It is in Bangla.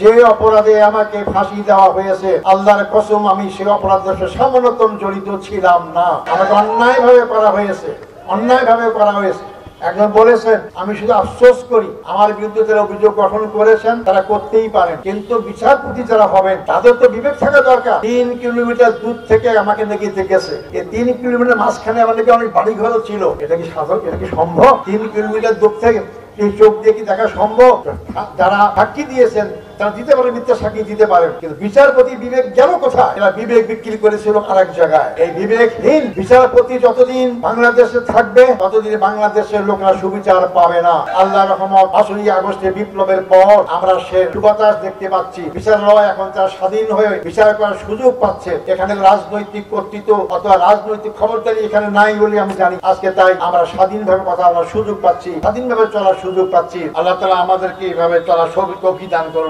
যে অপরাধে আমাকে ফাঁসি দেওয়া হয়েছে, আল্লাহর কসম আমি সেই অপরাধের সাথে সামান্যতম জড়িত ছিলাম না। আমাকে অন্যায়ভাবে করা হয়েছে, অন্যায়ভাবে করা হয়েছে। একজন বলেছেন, আমি শুধু আফসোস করি আমার বিরুদ্ধে যারা অভিযোগ গঠন করেছেন তারা করতেই পারেন, কিন্তু বিচারপতি যারা হবেন তাদের তো বিবেক থাকা দরকার। 3 কিলোমিটার দূর থেকে আমাকে নাকি দেখেছে, এই 3 কিলোমিটার মাঝখানে আমার নাকি অনেক বাড়ি ঘরও ছিল। এটা কি সাধারণ, এটা কি সম্ভব? 3 কিলোমিটার দূর থেকে এই চোখ দিয়ে কি দেখা সম্ভব? যারা সাক্ষী দিয়েছেন তারা দিতে পারেন, মিথ্যা সাক্ষী দিতে পারেন, কিন্তু বিচারপতি বিবেক গেল কোথায়? এরা বিবেক বিক্রি করেছিল আরেক জায়গায়। এই বিবেকহীন বিচারপতি যতদিন বাংলাদেশে থাকবে ততদিন বাংলাদেশের লোকেরা সুবিচার পাবে না। আল্লাহর রহমত 5ই আগস্টের বিপ্লবের পর আমরা সে সুবাতাস দেখতে পাচ্ছি। বিচারালয় এখন তারা স্বাধীন হয়ে বিচার করার সুযোগ পাচ্ছে। এখানে রাজনৈতিক কর্তৃত্ব অথবা রাজনৈতিক ক্ষমতারই এখানে নাই বলে আমি জানি। আজকে তাই আমরা স্বাধীনভাবে কথা বলার সুযোগ পাচ্ছি, স্বাধীনভাবে চলার সুযোগ পাচ্ছি। আল্লাহ তাআলা আমাদেরকে এইভাবে চলার তৌফিক দান করুন।